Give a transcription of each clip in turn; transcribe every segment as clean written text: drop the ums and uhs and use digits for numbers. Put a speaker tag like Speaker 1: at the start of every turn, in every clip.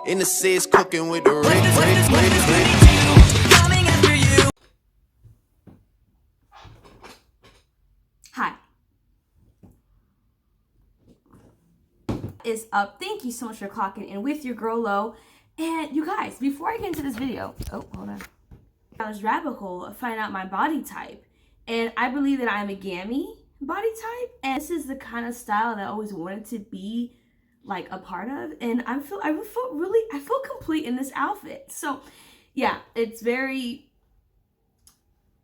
Speaker 1: In the six, cooking with the Rick.
Speaker 2: Hi. Is up. Thank you so much for clocking in with your girl Lo. And you guys, before I get into this video, hold on. I was rabbit hole of finding out my body type. And I believe that I'm a gammy body type. And this is the kind of style that I always wanted to be like a part of. And I feel complete in this outfit. So yeah, it's very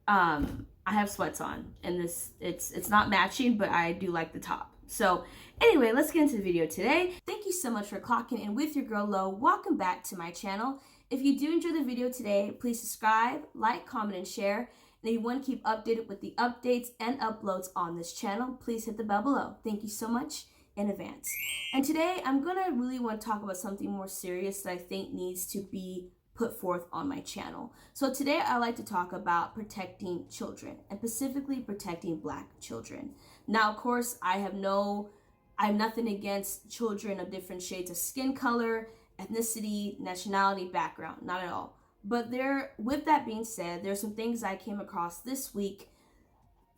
Speaker 2: I have sweats on and this it's not matching, but I do like the top. So anyway, let's get into the video today. Thank you so much for clocking in with your girl Lo. Welcome back to my channel. If you do enjoy the video today, please subscribe, like, comment, and share. And if you want to keep updated with the updates and uploads on this channel, please hit the bell below. Thank you so much in advance. And today I'm gonna really want to talk about something more serious that I think needs to be put forth on my channel. So today I like to talk about protecting children, and specifically protecting Black children. Now, of course, I have nothing against children of different shades of skin color, ethnicity, nationality, background, not at all. But with that being said, there's some things I came across this week,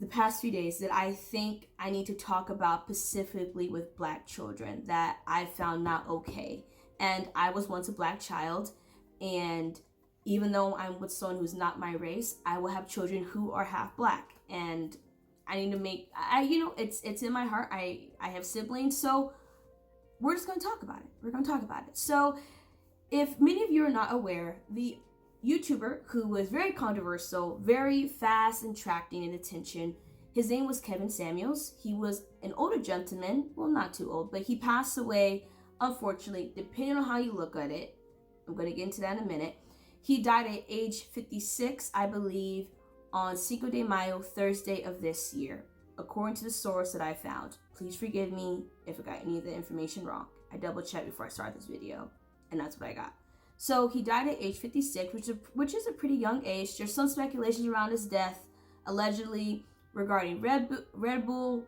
Speaker 2: the past few days, that I think I need to talk about specifically with Black children that I found not okay. And I was once a Black child, and even though I'm with someone who's not my race, I will have children who are half Black, and I need to make, it's in my heart. I have siblings, so we're just going to talk about it. So if many of you are not aware, the YouTuber who was very controversial, very fast and attracting in attention, his name was Kevin Samuels. He was an older gentleman, well, not too old, but he passed away, unfortunately, depending on how you look at it. I'm going to get into that in a minute. He died at age 56, I believe, on Cinco de Mayo, Thursday of this year, according to the source that I found. Please forgive me if I got any of the information wrong. I double checked before I started this video, and that's what I got. So he died at age 56, which is a pretty young age. There's some speculations around his death, allegedly regarding Red Bull,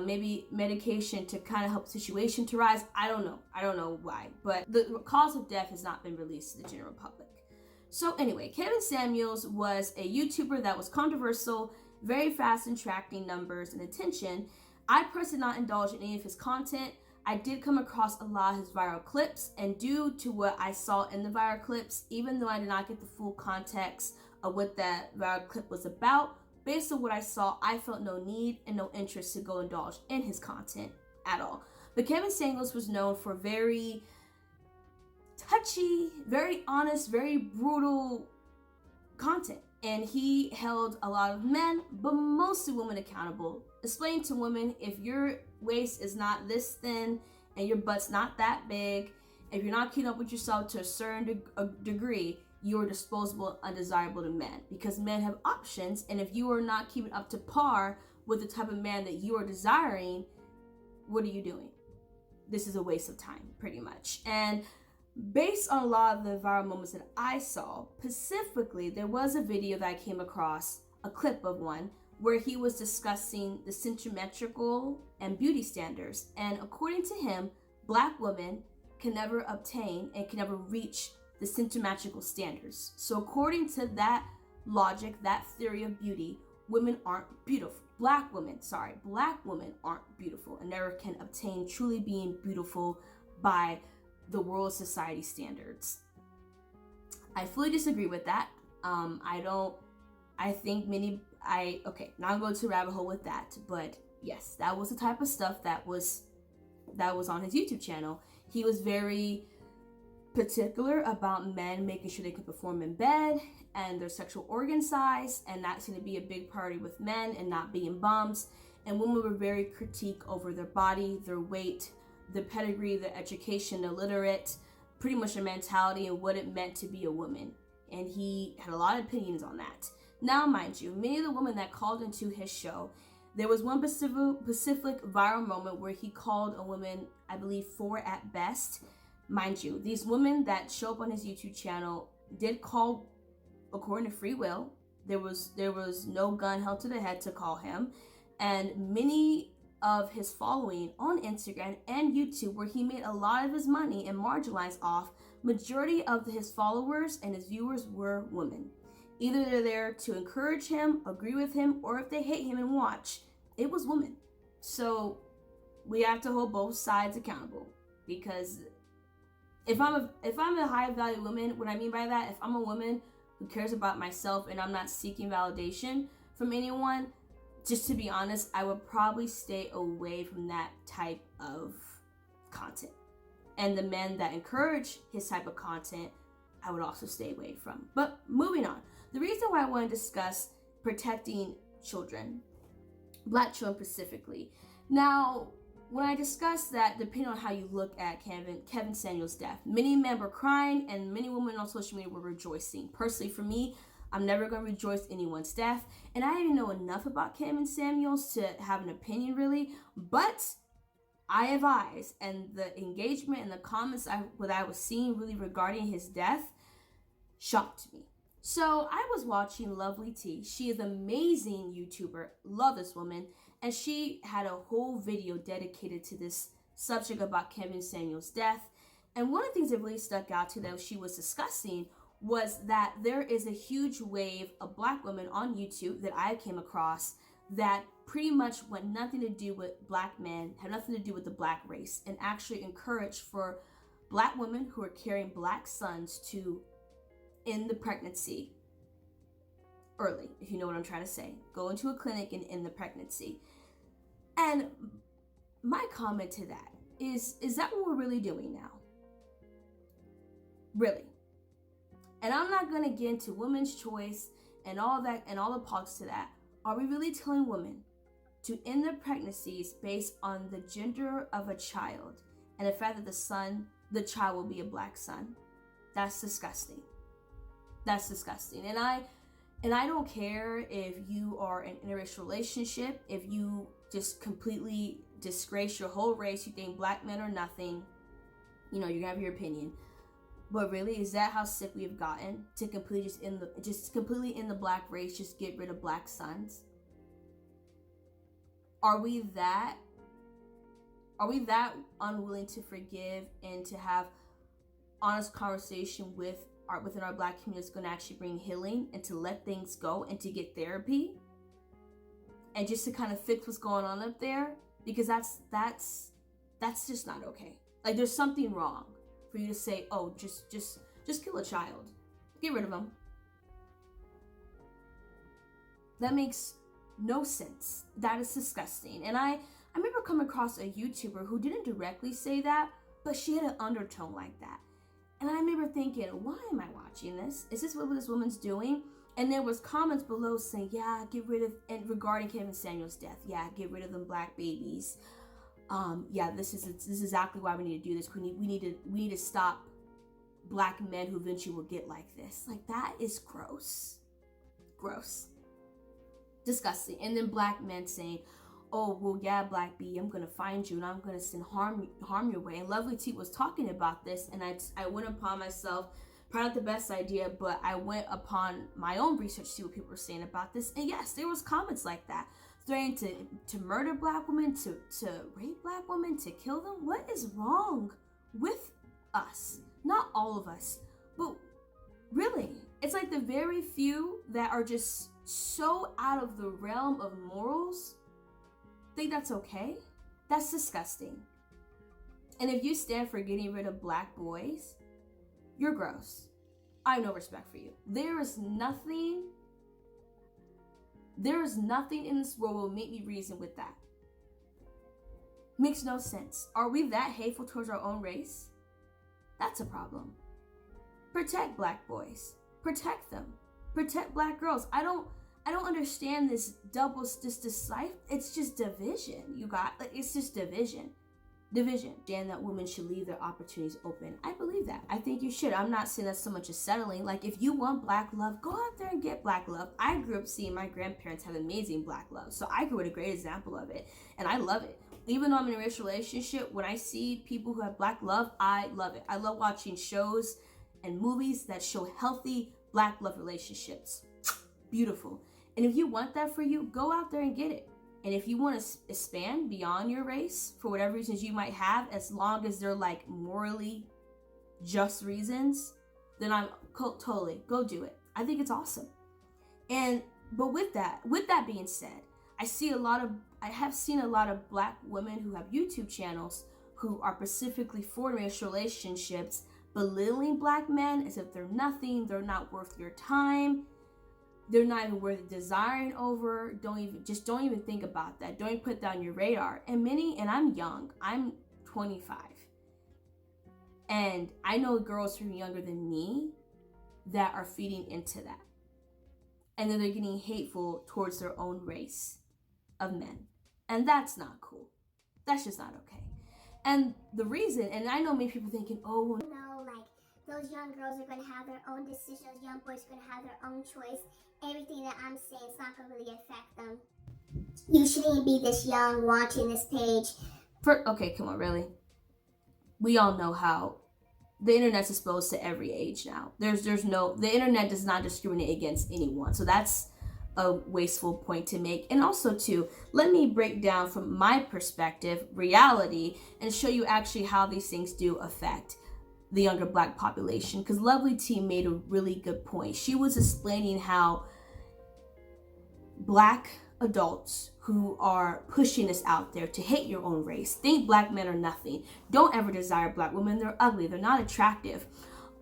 Speaker 2: maybe medication to kind of help the situation to rise. I don't know why, but the cause of death has not been released to the general public. So anyway, Kevin Samuels was a YouTuber that was controversial, very fast in attracting numbers and attention. I personally not indulge in any of his content. I did come across a lot of his viral clips, and due to what I saw in the viral clips, even though I did not get the full context of what that viral clip was about, based on what I saw, I felt no need and no interest to go indulge in his content at all. But Kevin Samuels was known for very touchy, very honest, very brutal content. And he held a lot of men, but mostly women, accountable, explaining to women, if your waist is not this thin and your butt's not that big, if you're not keeping up with yourself to a certain degree, you are disposable, undesirable to men, because men have options. And if you are not keeping up to par with the type of man that you are desiring, what are you doing? This is a waste of time, pretty much. And based on a lot of the viral moments that I saw, specifically, there was a video that I came across, a clip of one, where he was discussing the symmetrical and beauty standards. And according to him, Black women can never obtain and can never reach the symmetrical standards. So according to that logic, that theory of beauty, women aren't beautiful. Black women aren't beautiful and never can obtain truly being beautiful by the world society standards. I fully disagree with that. Now I'm going to rabbit hole with that, but yes, that was the type of stuff that was on his YouTube channel. He was very particular about men making sure they could perform in bed and their sexual organ size, and that's going to be a big priority with men, and not being bums. And women were very critique over their body, their weight, the pedigree, the education, the literate, pretty much their mentality and what it meant to be a woman. And he had a lot of opinions on that. Now, mind you, many of the women that called into his show, there was one specific viral moment where he called a woman, I believe 4 at best. Mind you, these women that show up on his YouTube channel did call according to free will. There was no gun held to the head to call him. And many of his following on Instagram and YouTube, where he made a lot of his money and marginalized off Majority of his followers and his viewers were women. Either they're there to encourage him, agree with him, or if they hate him and watch, it was women. So we have to hold both sides accountable, because if I'm a high value woman, what I mean by that, if I'm a woman who cares about myself and I'm not seeking validation from anyone, just to be honest, I would probably stay away from that type of content. And the men that encourage his type of content, I would also stay away from. But moving on, the reason why I want to discuss protecting children, Black children specifically. Now, when I discussed that, depending on how you look at Kevin Samuels' death, many men were crying and many women on social media were rejoicing. Personally, for me, I'm never going to rejoice anyone's death. And I didn't know enough about Kevin Samuels to have an opinion really, but I have eyes, and the engagement and the comments that I was seeing really regarding his death shocked me. So I was watching Lovely T. She is an amazing YouTuber. Love this woman. And she had a whole video dedicated to this subject about Kevin Samuels' death. And one of the things that really stuck out to that she was discussing was that there is a huge wave of Black women on YouTube that I came across that pretty much want nothing to do with Black men, have nothing to do with the Black race, and actually encourage for Black women who are carrying Black sons to end the pregnancy early, if you know what I'm trying to say. Go into a clinic and end the pregnancy. And my comment to that is that what we're really doing now? Really? And I'm not going to get into women's choice and all that and all the politics to that. Are we really telling women to end their pregnancies based on the gender of a child and the fact that the child will be a Black son? That's disgusting. That's disgusting. And I don't care if you are in an interracial relationship, if you just completely disgrace your whole race, you think Black men are nothing, you're gonna have your opinion. But really, is that how sick we have gotten, to completely completely end the Black race, just get rid of Black sons? Are we that unwilling to forgive and to have honest conversation within our Black community that's going to actually bring healing, and to let things go and to get therapy and just to kind of fix what's going on up there? Because that's just not okay. Like, there's something wrong for you to say, oh, just kill a child, get rid of them. That makes no sense. That is disgusting. And I remember coming across a YouTuber who didn't directly say that, but she had an undertone like that. And I remember thinking, why am I watching this? Is this what this woman's doing? And there was comments below saying, yeah, get rid of, and regarding Kevin Samuels' death, yeah, get rid of them Black babies. Yeah, this is exactly why we need to do this. We need to stop Black men who eventually will get like this. Like, that is gross. Gross. Disgusting. And then Black men saying, oh, well, yeah, Black B, I'm gonna find you and I'm gonna send harm your way. And Lovely T was talking about this, and I went upon myself, probably not the best idea, but I went upon my own research to see what people were saying about this. And yes, there was comments like that, threatening to murder Black women, to rape Black women, to kill them. What is wrong with us? Not all of us, but really, it's like the very few that are just so out of the realm of morals think that's okay. That's disgusting. And if you stand for getting rid of Black boys, you're gross. I have no respect for you. There is nothing in this world will make me reason with that. Makes no sense. Are we that hateful towards our own race? That's a problem. Protect Black boys. Protect them. Protect Black girls. I don't understand this it's just division. It's just division. And that women should leave their opportunities open. I believe that. I think you should. I'm not saying that's so much as settling. Like, if you want Black love, go out there and get Black love. I grew up seeing my grandparents have amazing Black love. So I grew with a great example of it. And I love it. Even though I'm in a rich relationship, when I see people who have Black love, I love it. I love watching shows and movies that show healthy Black love relationships. Beautiful. And if you want that for you, go out there and get it. And if you want to expand beyond your race for whatever reasons you might have, as long as they're like morally just reasons, then I'm totally go do it. I think it's awesome. But with that being said, I have seen a lot of Black women who have YouTube channels who are specifically for interracial relationships, belittling Black men as if they're nothing, they're not worth your time, they're not even worth desiring over. Don't even think about that. Don't even put that on your radar. And I'm young. I'm 25. And I know girls who are younger than me that are feeding into that. And then they're getting hateful towards their own race of men. And that's not cool. That's just not okay. And the reason, and I know many people thinking, oh,
Speaker 3: no, like those young girls are going to have their own decisions, young boys are going to have their own choice. Everything that I'm saying is not going to really affect them. You shouldn't even be this young watching this page.
Speaker 2: Okay, come on, really? We all know how the internet's exposed to every age now. The internet does not discriminate against anyone. So that's a wasteful point to make. And also too, let me break down from my perspective, reality, and show you actually how these things do affect the younger Black population. Because Lovely T made a really good point. She was explaining how Black adults who are pushing this out there to hate your own race, think Black men are nothing, don't ever desire Black women, they're ugly, they're not attractive,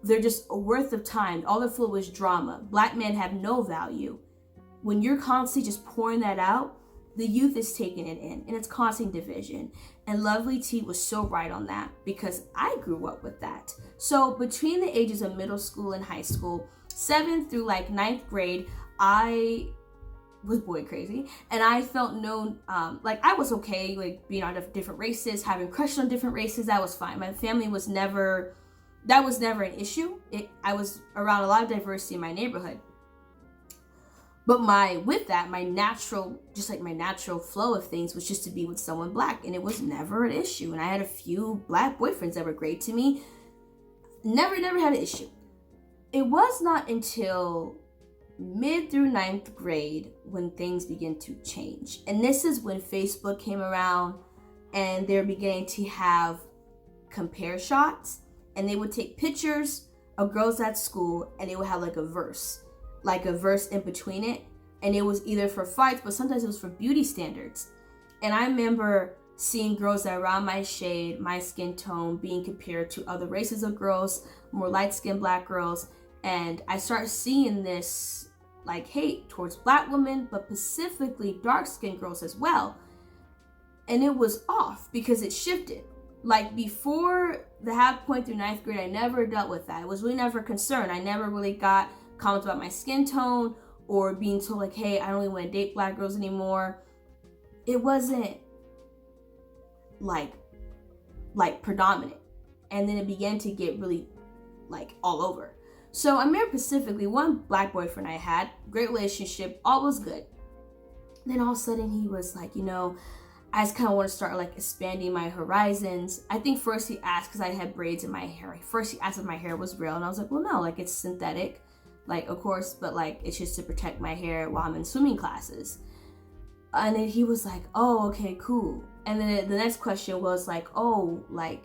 Speaker 2: they're just a worth of time, all they're full of is drama, Black men have no value. When you're constantly just pouring that out, the youth is taking it in, and it's causing division. And Lovely T was so right on that, because I grew up with that. So between the ages of middle school and high school, 7th through like 9th grade, I was boy crazy, and I felt known, like I was okay, like being on different races, having crushes on different races, that was fine. My family was never an issue. I was around a lot of diversity in my neighborhood. But my natural flow of things was just to be with someone Black, and it was never an issue. And I had a few Black boyfriends that were great to me. Never had an issue. It was not until mid through 9th grade when things began to change. And this is when Facebook came around, and they're beginning to have compare shots, and they would take pictures of girls at school, and they would have like a verse in between it, and it was either for fights, but sometimes it was for beauty standards. And I remember seeing girls that around my shade, my skin tone, being compared to other races of girls, more light-skinned Black girls, and I started seeing this like hate towards Black women, but specifically dark-skinned girls as well. And it was off because it shifted. Like before the half point through 9th grade, I never dealt with that. It was really never a concern. I never really got comments about my skin tone or being told like, hey, I don't really want to date Black girls anymore. It wasn't like predominant. And then it began to get really like all over. So I remember specifically one Black boyfriend I had, great relationship, all was good. Then all of a sudden he was like, I just kind of want to start like expanding my horizons. I think first he asked, because I had braids in my hair. First he asked if my hair was real, and I was like, well, no, like it's synthetic. Like, of course, but like it's just to protect my hair while I'm in swimming classes. And then he was like, oh, okay, cool. And then the next question was like, oh, like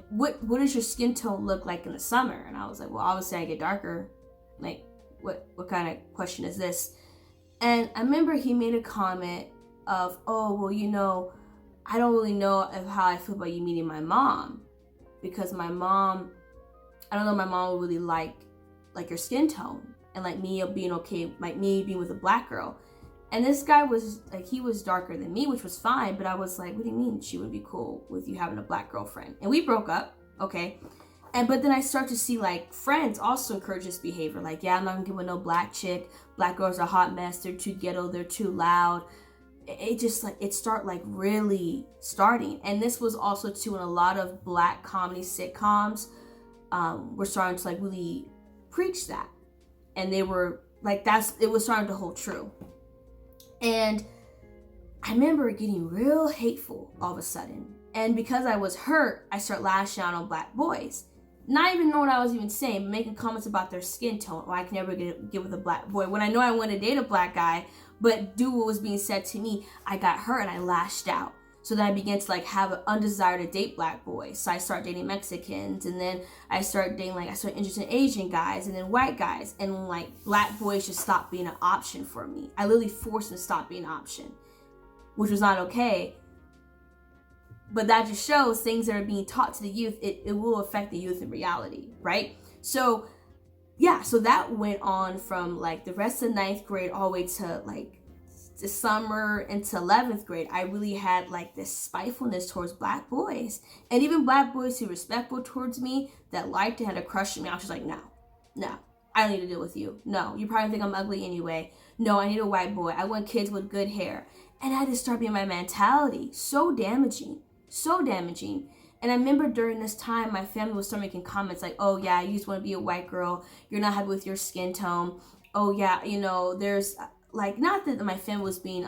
Speaker 2: what does your skin tone look like in the summer? And I was like, well, obviously I get darker. Like, what kind of question is this? And I remember he made a comment of, oh, well, I don't really know of how I feel about you meeting my mom, because my mom, I don't know, my mom would really like your skin tone, and like me being okay, like me being with a Black girl. And this guy was like, he was darker than me, which was fine, but I was like, what do you mean she would be cool with you having a Black girlfriend? And we broke up, okay? But then I start to see like friends also encourage this behavior. Like, yeah, I'm not gonna get with no Black chick. Black girls are a hot mess. They're too ghetto. They're too loud. It just like, it start like really starting. And this was also too in a lot of Black comedy sitcoms. Were starting to like really preach that. And they were like, it was starting to hold true. And I remember getting real hateful all of a sudden. And because I was hurt, I started lashing out on Black boys. Not even knowing what I was even saying, but making comments about their skin tone. Or I can never get with a Black boy. When I know I want to date a Black guy, but do what was being said to me, I got hurt and I lashed out. So then I began to like have an undesire to date black boys. So I started dating Mexicans, and then I started interested in Asian guys and then white guys. And like black boys just stopped being an option for me. I literally forced them to stop being an option, which was not okay. But that just shows things that are being taught to the youth, it will affect the youth in reality, right? So yeah, so that went on from like the rest of ninth grade all the way to like the summer into 11th grade. I really had like this spitefulness towards black boys, and even black boys who were respectful towards me, that liked and had a crush on me. I was just like, no, I don't need to deal with you. No, you probably think I'm ugly anyway. No, I need a white boy. I want kids with good hair. And I had to start being my mentality. So damaging. And I remember during this time, my family would start making comments like, oh yeah, you just want to be a white girl. You're not happy with your skin tone. Oh yeah, there's like, not that my family was being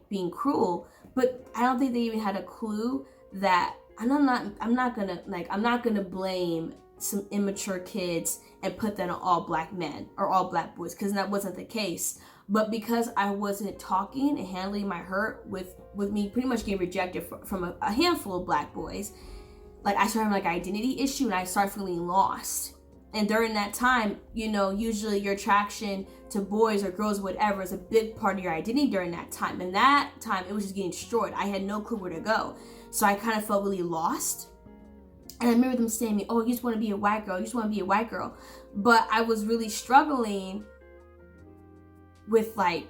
Speaker 2: being cruel, but I don't think they even had a clue that I'm not gonna blame some immature kids and put that on all black men or all black boys, because that wasn't the case. But because I wasn't talking and handling my hurt with me pretty much getting rejected from a handful of black boys, like I started having like an identity issue, and I started feeling lost. And during that time, usually your attraction to boys or girls, whatever, is a big part of your identity during that time. And that time, it was just getting destroyed. I had no clue where to go. So I kind of felt really lost. And I remember them saying to me, oh, you just want to be a white girl. You just want to be a white girl. But I was really struggling with like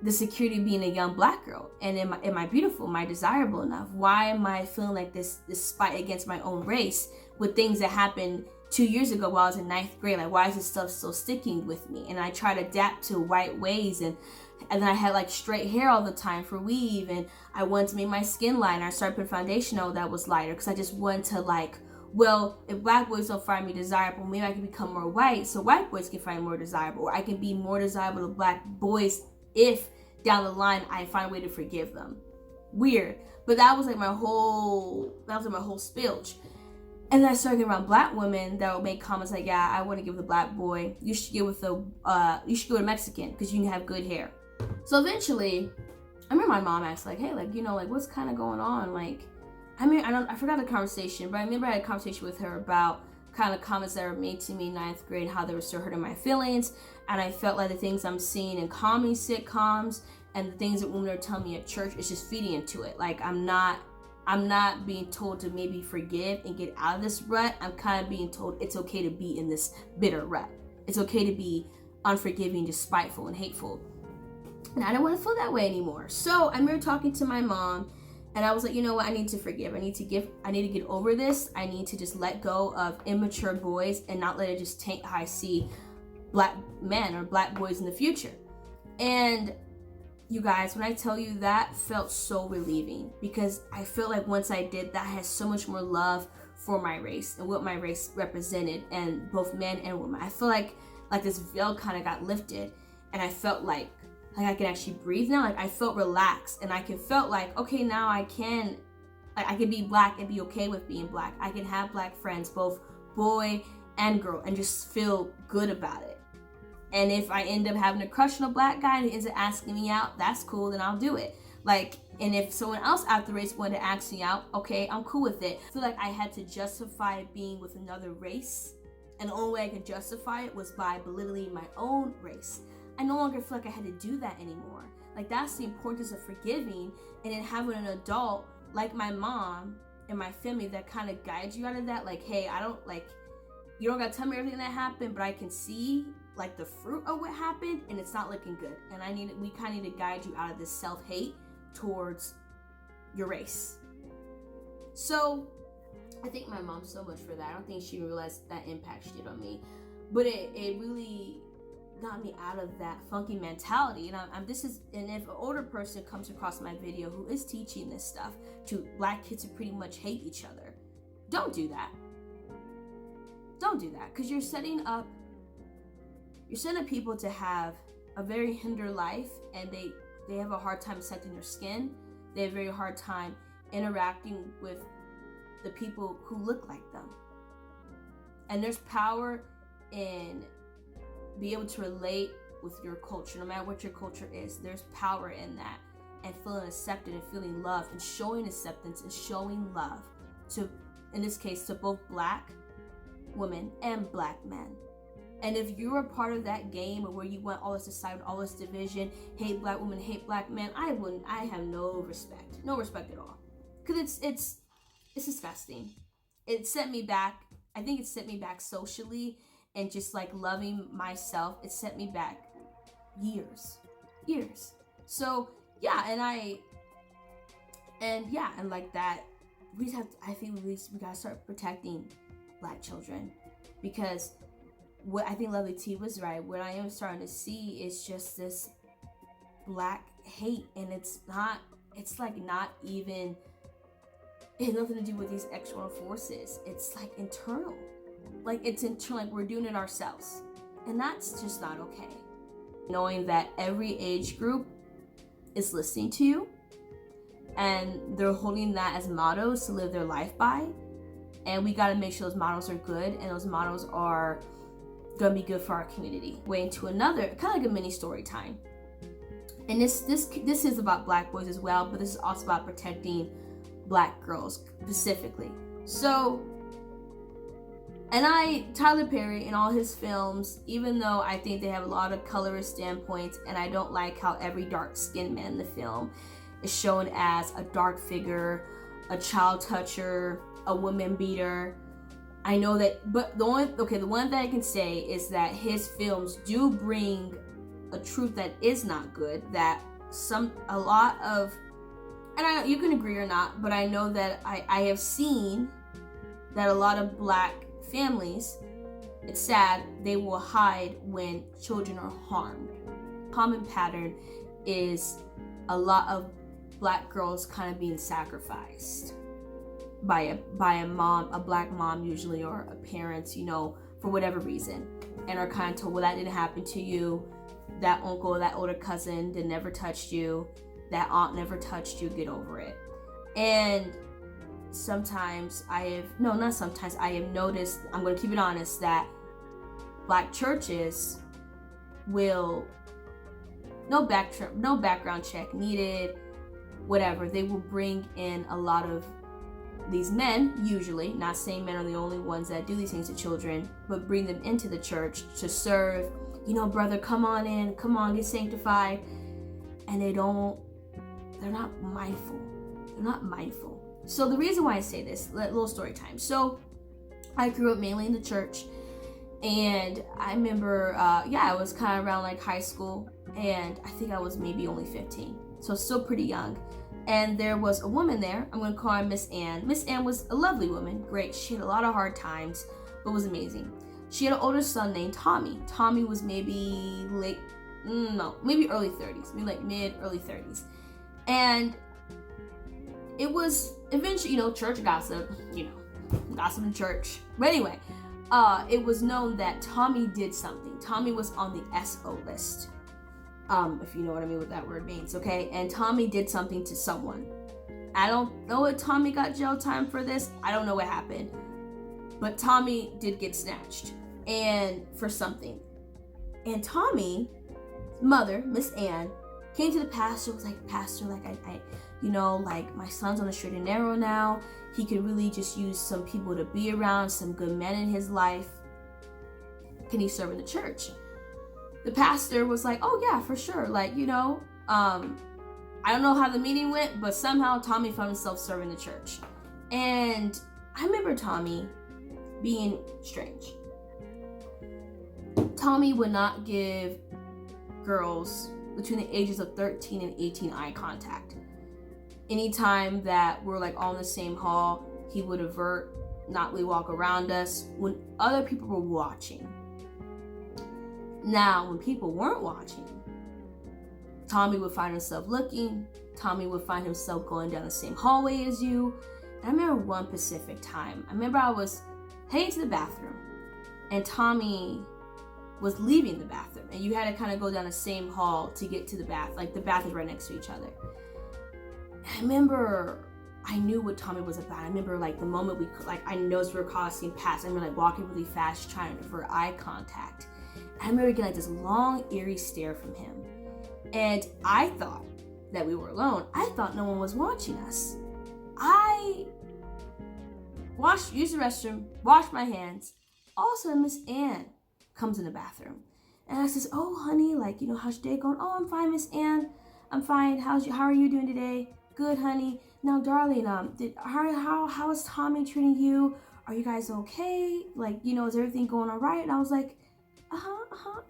Speaker 2: the security of being a young black girl. And am I beautiful? Am I desirable enough? Why am I feeling like this spite against my own race with things that happened 2 years ago while I was in ninth grade? Like, why is this stuff still sticking with me? And I try to adapt to white ways, and then I had like straight hair all the time for weave, and I wanted to make my skin lighter. I started putting foundation on that was lighter because I just wanted to like, well, if black boys don't find me desirable, maybe I can become more white so white boys can find me more desirable, or I can be more desirable to black boys if down the line I find a way to forgive them. Weird, but that was like my whole spilch. And then I started getting around black women that would make comments like, yeah, I want to give the black boy, you should go with a Mexican because you can have good hair. So eventually, I remember my mom asked like, hey, like, what's kind of going on? Like, I forgot the conversation, but I remember I had a conversation with her about kind of comments that were made to me in ninth grade, how they were still hurting my feelings. And I felt like the things I'm seeing in comedy sitcoms and the things that women are telling me at church is just feeding into it. Like, I'm not being told to maybe forgive and get out of this rut. I'm kind of being told it's okay to be in this bitter rut. It's okay to be unforgiving, just spiteful and hateful. And I don't want to feel that way anymore. So I remember talking to my mom, and I was like, you know what? I need to forgive. I need to get over this. I need to just let go of immature boys and not let it just taint how I see black men or black boys in the future. And you guys, when I tell you, that felt so relieving, because I feel like once I did that, I had so much more love for my race and what my race represented, and both men and women. I feel like this veil kind of got lifted, and I felt like I can actually breathe now. Like, I felt relaxed, and I felt like, okay, now I can be black and be okay with being black. I can have black friends, both boy and girl, and just feel good about it. And if I end up having a crush on a black guy and he ends up asking me out, that's cool, then I'll do it. Like, and if someone else after race wanted to ask me out, okay, I'm cool with it. I feel like I had to justify being with another race, and the only way I could justify it was by belittling my own race. I no longer feel like I had to do that anymore. Like, that's the importance of forgiving, and then having an adult like my mom and my family that kind of guides you out of that. Like, hey, you don't gotta tell me everything that happened, but I can see like the fruit of what happened, and it's not looking good. And we kind of need to guide you out of this self-hate towards your race. So I thank my mom so much for that. I don't think she realized that impact she did on me, but it really got me out of that funky mentality. And if an older person comes across my video who is teaching this stuff to black kids who pretty much hate each other, don't do that. Don't do that, because you're setting up people to have a very hinder life, and they have a hard time accepting their skin. They have a very hard time interacting with the people who look like them. And there's power in being able to relate with your culture, no matter what your culture is. There's power in that. and feeling accepted and feeling love and showing acceptance and showing love to, in this case, to both Black women and Black men. And if you're a part of that game or where you want all this society, all this division, hate Black women, hate Black men, I have no respect at all. Cause it's disgusting. It set me back. I think it set me back socially and just like loving myself. It set me back years. So yeah, and like that, I think we gotta start protecting Black children, because what I think Lovely T was right. What I am starting to see is just this Black hate, and it's not even, it has nothing to do with these external forces. It's like internal. Like we're doing it ourselves. And that's just not okay. Knowing that every age group is listening to you and they're holding that as mottos to live their life by. And we gotta make sure those models are good and those models are gonna be good for our community. Way into another, kind of like a mini story time. And this is about Black boys as well, but this is also about protecting Black girls specifically. So, Tyler Perry in all his films, even though I think they have a lot of colorist standpoints, and I don't like how every dark-skinned man in the film is shown as a dark figure, a child toucher, a woman beater. I know that, but the one thing I can say is that his films do bring a truth that is not good, that a lot of, and you can agree or not, but I know that I have seen that a lot of Black families, it's sad, they will hide when children are harmed. Common pattern is a lot of Black girls kind of being sacrificed by a mom, a Black mom usually, or a parent, for whatever reason, and are kind of told, well, that didn't happen to you, that uncle, that older cousin that never touched you, that aunt never touched you, get over it. And sometimes I have noticed, I'm going to keep it honest, that Black churches will, no background check needed, whatever, they will bring in a lot of these men, usually, not saying men are the only ones that do these things to children, but bring them into the church to serve, brother, come on in, come on, get sanctified. And they're not mindful. So the reason why I say this, little story time. So I grew up mainly in the church, and I remember, I was kind of around like high school, and I think I was maybe only 15, so still pretty young. And there was a woman there, I'm going to call her Miss Ann. Miss Ann was a lovely woman, great. She had a lot of hard times, but was amazing. She had an older son named Tommy. Tommy was maybe maybe early 30s, maybe like mid-early 30s. And it was eventually, church gossip, gossip in church. But anyway, it was known that Tommy did something. Tommy was on the SO list. If you know what I mean, what that word means, okay? And Tommy did something to someone. I don't know if Tommy got jail time for this. I don't know what happened. But Tommy did get snatched, and for something. And Tommy's mother, Miss Ann, came to the pastor, was like, Pastor, like my son's on the straight and narrow now. He could really just use some people to be around, some good men in his life. Can he serve in the church? The pastor was like, oh yeah, for sure. I don't know how the meeting went, but somehow Tommy found himself serving the church. And I remember Tommy being strange. Tommy would not give girls between the ages of 13 and 18 eye contact. Anytime that we're like all in the same hall, he would avert, not really walk around us when other people were watching. Now, when people weren't watching, Tommy would find himself looking. Tommy would find himself going down the same hallway as you. And I remember one specific time. I remember I was heading to the bathroom, and Tommy was leaving the bathroom, and you had to kind of go down the same hall to get to the bath. Like, the bath is right next to each other. And I remember I knew what Tommy was about. I remember the moment I noticed we were crossing past. I remember walking really fast, trying to avert eye contact. I remember getting this long, eerie stare from him. And I thought that we were alone, I thought no one was watching us. I used the restroom, washed my hands. All of a sudden, Miss Ann comes in the bathroom. And I says, oh, honey, like, how's your day going? Oh, I'm fine, Miss Ann. I'm fine. How are you doing today? Good, honey. Now, darling, how is Tommy treating you? Are you guys okay? Like, is everything going all right? And I was like,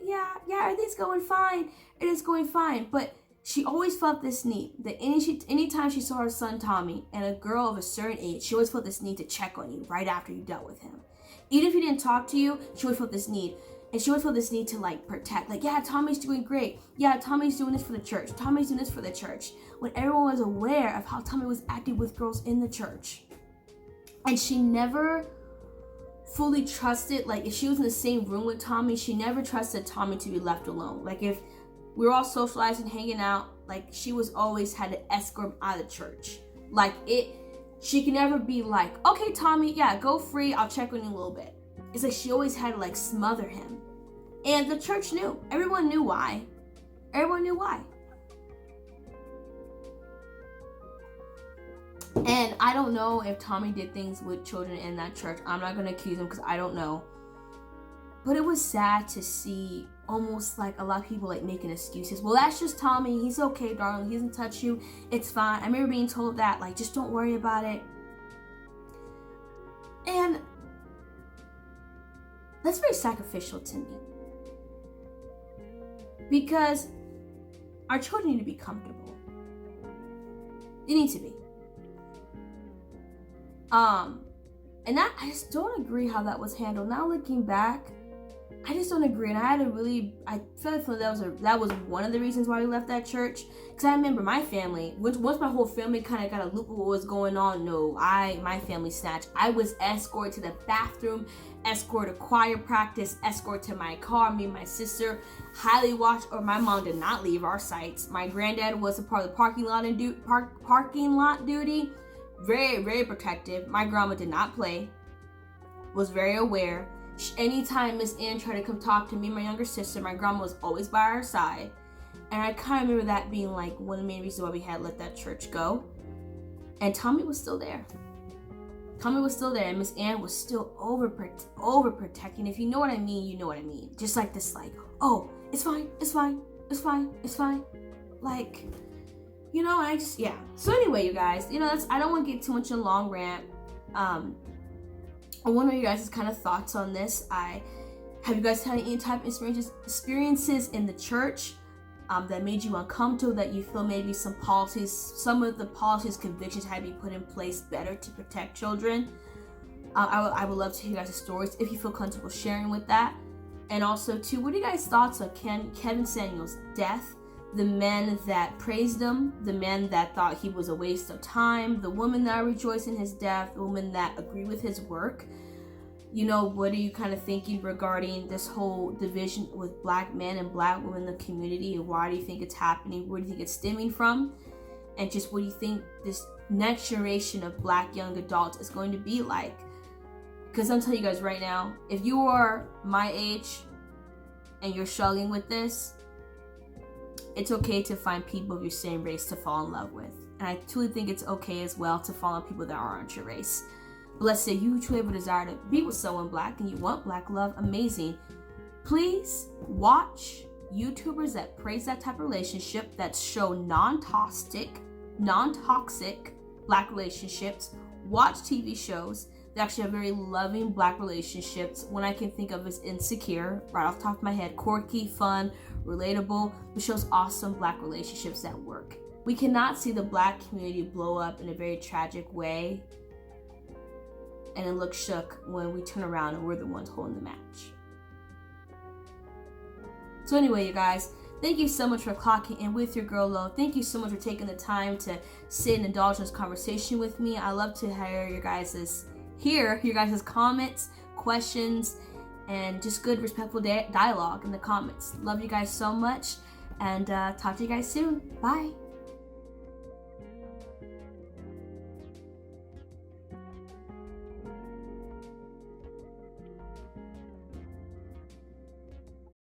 Speaker 2: yeah, everything's going fine. It is going fine. But she always felt this need that anytime she saw her son Tommy and a girl of a certain age, she always felt this need to check on you right after you dealt with him. Even if he didn't talk to you, she always felt this need. And she always felt this need to like protect. Like, yeah, Tommy's doing great. Yeah, Tommy's doing this for the church. Tommy's doing this for the church. When everyone was aware of how Tommy was acting with girls in the church. And she never fully trusted, like if she was in the same room with Tommy, she never trusted Tommy to be left alone. Like if we were all socializing, hanging out, like she was always had to escort him out of the church. Like she could never be like, okay, Tommy, yeah, go free. I'll check on you a little bit. It's like she always had to like smother him. And the church knew. Everyone knew why. Everyone knew why. And I don't know if Tommy did things with children in that church. I'm not going to accuse him because I don't know. But it was sad to see almost like a lot of people like making excuses. Well, that's just Tommy. He's okay, darling. He doesn't touch you. It's fine. I remember being told that, like, just don't worry about it. And that's very sacrificial to me. Because our children need to be comfortable. They need to be. And that, I just don't agree how that was handled. Now looking back, I just don't agree. And I feel like that was one of the reasons why we left that church. Because I remember my family, once my whole family kind of got a loop of what was going on, my family snatched. I was escorted to the bathroom, escorted to choir practice, escorted to my car. Me and my sister highly watched, or my mom did not leave our sites. My granddad was a part of the parking lot duty. Very, very protective. My grandma did not play. Was very aware. Anytime Miss Ann tried to come talk to me, my younger sister, my grandma was always by our side. And I kind of remember that being like one of the main reasons why we had let that church go. And Tommy was still there. Tommy was still there, and Miss Ann was still overprotecting. If you know what I mean, you know what I mean. Just like this, like, oh, it's fine, it's fine, it's fine, it's fine. Like, yeah. So anyway, you guys, I don't want to get too much in a long rant. I wonder your guys' kind of thoughts on this. Have you guys had any type of experiences in the church that made you uncomfortable, that you feel maybe some of the policies, convictions had to be put in place better to protect children? I would love to hear you guys' stories if you feel comfortable sharing with that. And also, too, what are you guys' thoughts on Kevin Samuel's death? The men that praised him, the men that thought he was a waste of time, the women that rejoiced in his death, the women that agree with his work. What are you kind of thinking regarding this whole division with black men and black women in the community? And why do you think it's happening? Where do you think it's stemming from? And just what do you think this next generation of black young adults is going to be like? Because I'm telling you guys right now, if you are my age and you're struggling with this, it's okay to find people of your same race to fall in love with. And I truly think it's okay as well to fall in people that aren't your race. But let's say you truly have a desire to be with someone black and you want black love, amazing. Please watch YouTubers that praise that type of relationship, that show non-toxic black relationships. Watch TV shows that actually have very loving black relationships. One I can think of is Insecure, right off the top of my head. Quirky, fun, relatable, but shows awesome black relationships that work. We cannot see the black community blow up in a very tragic way and then look shook when we turn around and we're the ones holding the match. So anyway, you guys, thank you so much for clocking in with your girl Lo. Thank you so much for taking the time to sit and indulge in this conversation with me. I love to hear your guys' comments, questions, and just good, respectful dialogue in the comments. Love you guys so much, and talk to you guys soon. Bye.